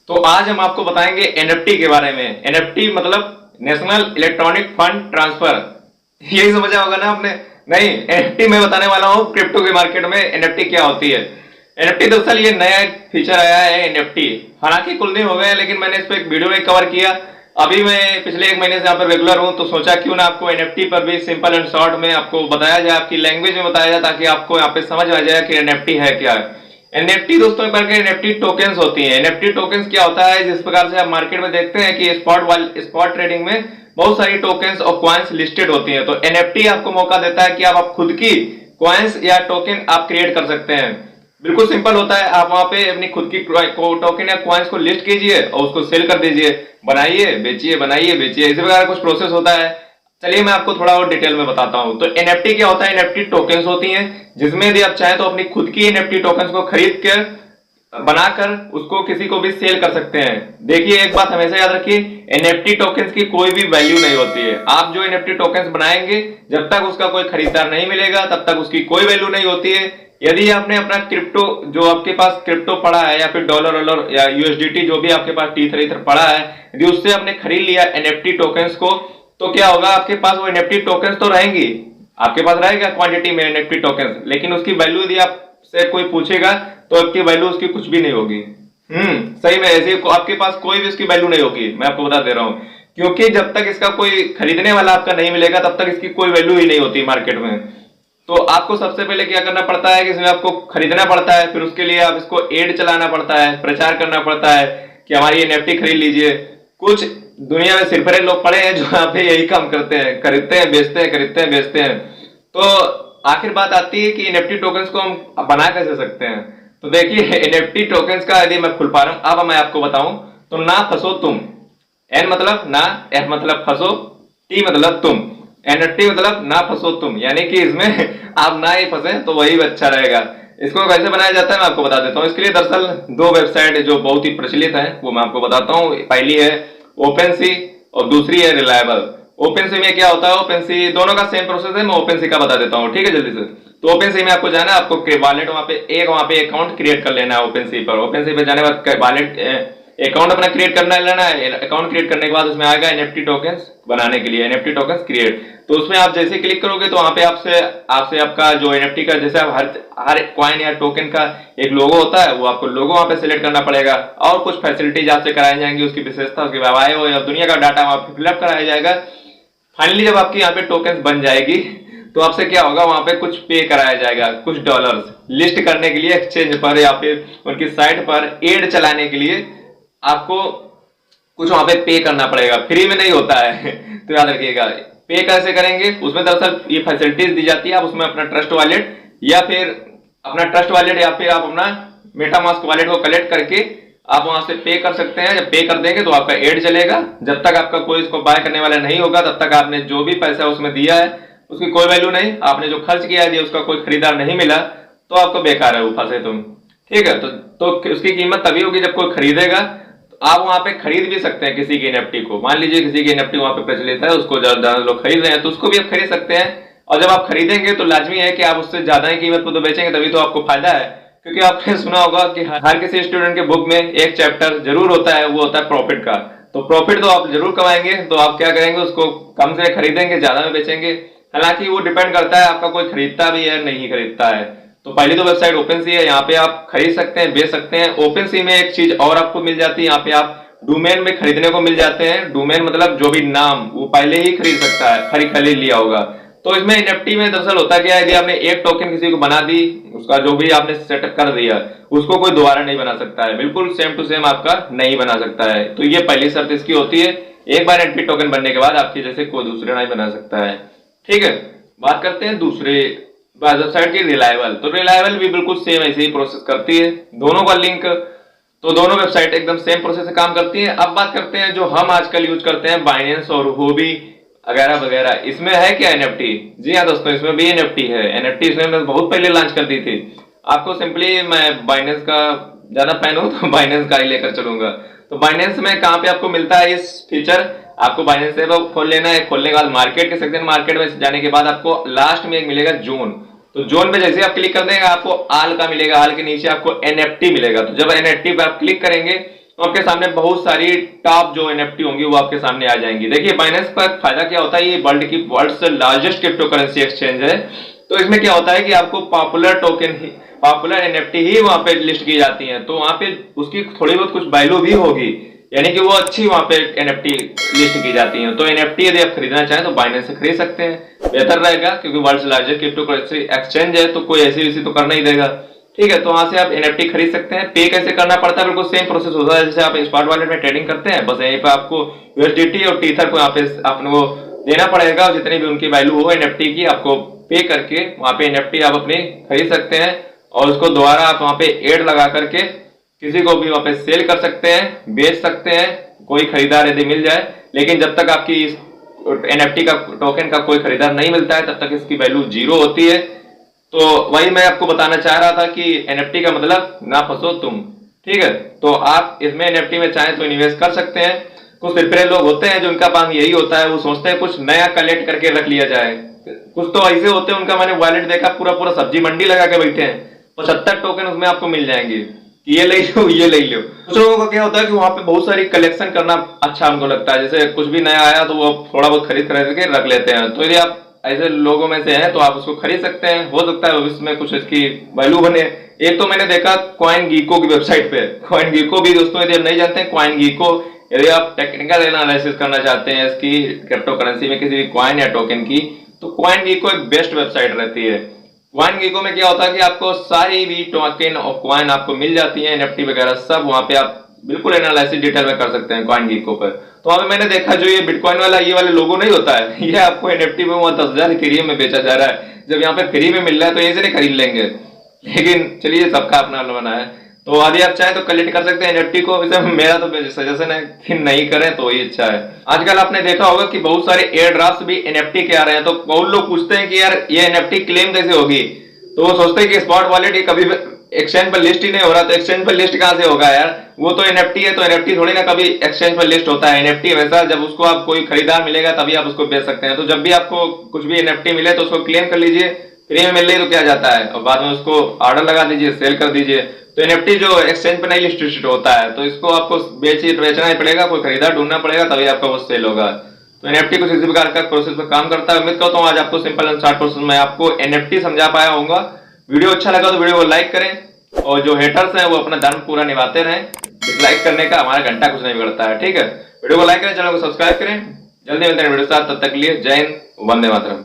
तो आज हम आपको बताएंगे एनएफटी के बारे में। एनएफटी मतलब नेशनल इलेक्ट्रॉनिक फंड ट्रांसफर। यही समझा होगा ना आपने? नहीं, एनएफटी मैं बताने वाला हूँ क्रिप्टो के मार्केट में एनएफटी क्या होती है। एनएफटी दरअसल ये नया एक फीचर आया है एनएफटी। हालांकि कुछ दिन हो गए लेकिन मैंने इस पर एक वीडियो में कवर किया। अभी मैं पिछले एक महीने से यहाँ पर रेगुलर हूँ, तो सोचा क्यों ना आपको एनएफटी पर भी सिंपल एंड शॉर्ट में आपको बताया जाए, आपकी लैंग्वेज में बताया जाए, ताकि आपको यहाँ पे समझ आ जाए कि एनएफटी है क्या है। एनएफटी दोस्तों, एक बार के एनएफटी टोकन्स होती हैं। एनएफटी टोकन्स क्या होता है, जिस प्रकार से आप मार्केट में देखते हैं कि स्पॉट ट्रेडिंग में बहुत सारी टोकन्स और कॉइन्स लिस्टेड होती हैं, तो एनएफटी आपको मौका देता है कि आप खुद की कॉइन्स या टोकन आप क्रिएट कर सकते हैं। बिल्कुल सिंपल होता है, आप वहां पे अपनी खुद की टोकन या कॉइन्स को लिस्ट कीजिए और उसको सेल कर दीजिए। बनाइए बेचिए, बनाइए बेचिए, इसी प्रकार कुछ प्रोसेस होता है। चलिए मैं आपको थोड़ा और डिटेल में बताता हूं। तो एनएफटी क्या होता है? एनएफटी टोकन्स होती हैं, जिसमें यदि आप चाहें तो अपनी खुद की एनएफटी टोकन्स को खरीद कर बनाकर उसको किसी को भी सेल कर सकते हैं। देखिए एक बात हमेशा याद रखिए, एनएफटी टोकन्स की कोई भी वैल्यू नहीं होती है। आप जो एनएफटी टोकन्स बनाएंगे, जब तक उसका कोई खरीदार नहीं मिलेगा तब तक उसकी कोई वैल्यू नहीं होती है। यदि आपने अपना क्रिप्टो, जो आपके पास क्रिप्टो पड़ा है या फिर डॉलर वॉलर या यूएसडीटी जो भी आपके पास टीथर ईथर पड़ा है, यदि उससे आपने खरीद लिया एनएफटी टोकन्स को, तो क्या होगा, आपके पास वो एनएफटी टोकन्स तो रहेंगी, आपके पास रहेगा क्वांटिटी में एनएफटी टोकन्स, लेकिन उसकी वैल्यू यदि आपसे कोई पूछेगा तो आपकी वैल्यू उसकी कुछ भी नहीं होगी। सही में ऐसे आपके पास कोई भी उसकी वैल्यू नहीं होगी, मैं आपको बता दे रहा हूं। क्योंकि जब तक इसका कोई खरीदने वाला आपका नहीं मिलेगा तब तक इसकी कोई वैल्यू ही नहीं होती मार्केट में। तो आपको सबसे पहले क्या करना पड़ता है कि इसमें आपको खरीदना पड़ता है, फिर उसके लिए आप इसको एड चलाना पड़ता है, प्रचार करना पड़ता है कि हमारी एनएफटी खरीद लीजिए। कुछ दुनिया में सिरफरे लोग पड़े हैं जो यहाँ पे यही काम करते हैं, खरीदते हैं बेचते हैं, खरीदते हैं बेचते हैं। तो आखिर बात आती है कि एनएफटी टोकन्स को हम बना कैसे सकते हैं। तो देखिए एनएफटी टोकन्स का यदि मैं फुल फॉर्म अब मैं आपको बताऊं तो ना फंसो तुम। एन मतलब ना, एफ मतलब फंसो, टी मतलब तुम, एनएफटी मतलब ना फंसो तुम, यानी कि इसमें आप ना ही फंसे तो वही अच्छा रहेगा। इसको कैसे बनाया जाता है मैं आपको बता देता हूँ। इसके लिए दरअसल दो वेबसाइट जो बहुत ही प्रचलित है वो मैं आपको बताता हूँ। पहली है ओपनसी और दूसरी है रिलायबल। ओपनसी में क्या होता है, ओपनसी दोनों का सेम प्रोसेस है, मैं ओपनसी का बता देता हूँ, ठीक है जल्दी से। तो ओपनसी में आपको जाना है, आपको वॉलेट वहां पे अकाउंट क्रिएट कर लेना है। ओपनसी पर, ओपनसी पर जाने के बाद वॉलेट अकाउंट अपना क्रिएट करना लेना है। अकाउंट क्रिएट करने के बाद उसमें आएगा एनएफटी टोकन्स बनाने के लिए, एनएफटी टोकन्स क्रिएट। तो उसमें आप जैसे क्लिक करोगे तो वहां पे आपसे आपसे आपका जो एनएफटी का, जैसे आप हर कॉइन या टोकन का एक लोगो होता है, वो आपको लोगो वहां पे सिलेक्ट करना पड़ेगा और कुछ फैसिलिटीज आपसे कराई जाएंगी, उसकी विशेषता, उसकी बायो या दुनिया का डाटा वहां पे फिलअप कराया जाएगा। फाइनली जब आपकी यहाँ पे टोकन बन जाएगी तो आपसे क्या होगा, वहां पे कुछ पे कराया जाएगा, कुछ डॉलर्स लिस्ट करने के लिए एक्सचेंज पर या फिर उनकी साइट पर एड चलाने के लिए आपको कुछ वहां पे पे करना पड़ेगा, फ्री में नहीं होता है। तो याद रखिएगा पे कैसे करेंगे। उसमें दरअसल ये फैसिलिटीज दी जाती है, आप उसमें अपना ट्रस्ट वॉलेट या फिर आप अपना मेटामास्क वॉलेट को कलेक्ट करके आप वहां से पे कर सकते हैं। जब पे कर देंगे तो आपका एड चलेगा। जब तक आपका कोई इसको बाय करने वाला नहीं होगा तब तक आपने जो भी पैसा उसमें दिया है उसकी कोई वैल्यू नहीं। आपने जो खर्च किया है उसका कोई खरीदार नहीं मिला तो आपको बेकार है, वो फंसे तुम, ठीक है। तो उसकी कीमत तभी होगी जब कोई खरीदेगा। तो आप वहां पे खरीद भी सकते हैं किसी की एनएफटी को। मान लीजिए किसी की एनएफटी वहां पे प्रचलित है, उसको ज्यादा लोग खरीद रहे हैं, तो उसको भी आप खरीद सकते हैं। और जब आप खरीदेंगे तो लाजमी है कि आप उससे ज्यादा ही कीमत पर तो बेचेंगे, तभी तो आपको फायदा है। क्योंकि आपने सुना होगा कि हर किसी स्टूडेंट के बुक में एक चैप्टर जरूर होता है, वो होता है प्रॉफिट का। तो प्रॉफिट तो आप जरूर कमाएंगे, तो आप क्या करेंगे, उसको कम से खरीदेंगे, ज्यादा में बेचेंगे। हालांकि वो डिपेंड करता है आपका कोई खरीदता भी है नहीं खरीदता है। तो पहली तो वेबसाइट ओपनसी है, यहाँ पे आप खरीद सकते हैं, बेच सकते हैं। ओपनसी में एक चीज और आपको मिल जाती है, यहाँ पे आप डोमेन में खरीदने को मिल जाते हैं। डोमेन मतलब जो भी नाम वो पहले ही खरीद सकता है, खरीद लिया होगा। तो इसमें एनएफटी में दरअसल होता क्या है, यदि आपने एक टोकन किसी को बना दी, उसका जो भी आपने सेटअप कर दिया, उसको कोई दोबारा नहीं बना सकता है, बिल्कुल सेम टू सेम आपका नहीं बना सकता है। तो ये पहली शर्त इसकी होती है, एक बार एनएफटी टोकन बनने के बाद आपके जैसे कोई दूसरे नहीं बना सकता है, ठीक है। बात करते हैं दूसरे वेबसाइट की, रिलायबल। तो रिलायबल भी बिल्कुल सेम ऐसे ही प्रोसेस करती है, दोनों का लिंक, तो दोनों वेबसाइट एकदम सेम प्रोसेस से काम करती है। अब बात करते हैं जो हम आजकल यूज करते हैं, बाइनेंस और हुओबी वगैरह वगैरह, इसमें है क्या एनएफटी? जी हाँ दोस्तों, इसमें भी एनएफटी है। एनएफटी इसमें मैं बहुत पहले लॉन्च कर दी थी। आपको सिंपली, मैं बाइनेंस का ज्यादा फैन हूं तो बाइनेंस का ही लेकर चलूंगा। तो बाइनेंस में कहां पे आपको मिलता है इस फीचर, आपको बाइनेंस ऐप खोल लेना है। खोलने के बाद मार्केट के सेक्शन, मार्केट में जाने के बाद आपको लास्ट में एक मिलेगा जोन। तो जोन पे जैसे आप क्लिक कर देंगे आपको आल का मिलेगा, आल के नीचे आपको एनएफटी मिलेगा। तो जब एनएफटी पे आप क्लिक करेंगे तो आपके सामने बहुत सारी टॉप जो एनएफटी होंगी वो आपके सामने आ जाएंगी। देखिए बाइनेंस का फायदा क्या होता है, ये वर्ल्ड से लार्जेस्ट क्रिप्टो करेंसी एक्सचेंज है। तो इसमें क्या होता है कि आपको पॉपुलर एनएफटी ही वहां पे लिस्ट की जाती है, तो वहां पे उसकी थोड़ी बहुत कुछ वैल्यू भी होगी, यानी कि वो अच्छी वहां पे एनएफटी लिस्ट की जाती है। तो एनएफटी यदि आप खरीदना चाहें तो बाइनेंस से खरीद सकते हैं, बेहतर रहेगा, क्योंकि world largest crypto currency exchange है, तो कोई ऐसी वैसी तो कर नहीं देगा। ठीक है, तो वहां से आप एनएफटी खरीद सकते हैं। पे कैसे करना पड़ता है, बिल्कुल सेम प्रोसेस होता है जैसे आप स्पॉट वॉलेट में ट्रेडिंग करते हैं, बस यहीं पे आपको यूएसडीटी और टीथर को यहाँ पे आपने वो देना पड़ेगा, और जितनी भी उनकी वैल्यू हो एनएफटी की आपको पे करके वहां पे एनएफटी आप अपनी खरीद सकते हैं, और उसको दोबारा आप वहां पे एड लगा करके किसी को भी वहां पे सेल कर सकते हैं, बेच सकते हैं, कोई खरीदार यदि मिल जाए। लेकिन जब तक आपकी एनएफटी का टोकन का कोई खरीदार नहीं मिलता है तब तक इसकी वैल्यू जीरो होती है। तो वही मैं आपको बताना चाह रहा था कि एनएफटी का मतलब ना फंसो तुम। ठीक है, तो आप इसमें एनएफटी में चाहें तो इन्वेस्ट कर सकते हैं। कुछ पिरपिरे लोग होते हैं जिनका काम यही होता है, वो सोचते हैं कुछ नया कलेक्ट करके रख लिया जाए। कुछ तो ऐसे होते हैं, उनका मैंने वॉलेट देखा पूरा पूरा सब्जी मंडी लगा के बैठे हैं, 75 टोकन उसमें आपको मिल जाएंगे कि ये ले लो ये ले लो। कुछ लोगों का क्या होता है कि वहां पे बहुत सारी कलेक्शन करना अच्छा उनको लगता है, जैसे कुछ भी नया आया तो वो थोड़ा बहुत खरीद खरीद के रख लेते हैं। तो यदि आप ऐसे लोगों में से हैं तो आप उसको खरीद सकते हैं, हो सकता है भविष्य में कुछ इसकी वैल्यू बने। एक तो मैंने देखा कॉइन गीको की वेबसाइट पे, कॉइन गीको भी दोस्तों यदि आप नहीं जानते हैं, कॉइन गीको यदि आप टेक्निकल एनालिसिस करना चाहते हैं इसकी क्रिप्टो करेंसी में किसी भी कॉइन या टोकन की, तो कॉइन गीको एक बेस्ट वेबसाइट रहती है। कॉइन गीको में क्या होता है कि आपको सारी भी टोकन और कॉइन आपको मिल जाती है, एनएफटी वगैरह सब वहां पे आप बिल्कुल एनालिसिस डिटेल में कर सकते हैं कॉइन गीको पर। तो वहां पे मैंने देखा जो ये बिटकॉइन वाला ये वाले लोगो नहीं होता है, ये आपको एनएफटी में वहां 10,000 इथेरियम में बेचा जा रहा है। जब यहाँ पे फ्री में मिल रहा है तो ये से नहीं खरीद लेंगे, लेकिन चलिए सबका अपना बना है। तो यदि आप चाहें तो कलेक्ट कर सकते हैं एनएफटी को। वैसे मेरा तो सजेशन है कि नहीं करें तो ही अच्छा है। आजकल आपने देखा होगा कि बहुत सारे एयर ड्राफ्ट भी एनएफटी के आ रहे हैं, तो बहुत लोग पूछते हैं कि यार ये एनएफटी क्लेम कैसे होगी, तो वो सोचते हैं कि स्पॉट वॉलेट ये कभी एक्सचेंज पर लिस्ट ही नहीं हो रहा, तो एक्सचेंज पर लिस्ट कहां से होगा यार, वो तो एनएफटी है, तो एनएफटी थोड़ी ना कभी एक्सचेंज पर लिस्ट होता है। एनएफटी हमेशा जब उसको आप कोई खरीदार मिलेगा तभी आप उसको बेच सकते हैं। तो जब भी आपको कुछ भी एनएफटी मिले तो उसको क्लेम कर लीजिए, फ्री में मिल रही तो क्या जाता है, और बाद में उसको ऑर्डर लगा दीजिए, सेल कर दीजिए। तो एनएफटी जो एक्सचेंज पर नहीं लिस्टेड होता है तो इसको आपको बेचना ही पड़ेगा, कोई खरीदार ढूंढना पड़ेगा, तभी आपका वो सेल होगा। तो एनएफटी कुछ इसी प्रकार का प्रोसेस पर काम करता है। उम्मीद करता हूँ आज आपको सिंपल एंड शॉर्ट प्रोसेस में आपको एनएफटी समझा पाया होगा। वीडियो अच्छा लगा तो वीडियो को लाइक करें, और जो हेटर्स हैं वो अपना धर्म पूरा निभाते रहें। डिसलाइक करने का हमारा घंटा कुछ नहीं बिगड़ता है। ठीक है, वीडियो को लाइक करें, चैनल को सब्सक्राइब करें। जल्दी मिलते हैं वीडियो के साथ, तब तक के लिए जय हिंद, वंदे मातरम।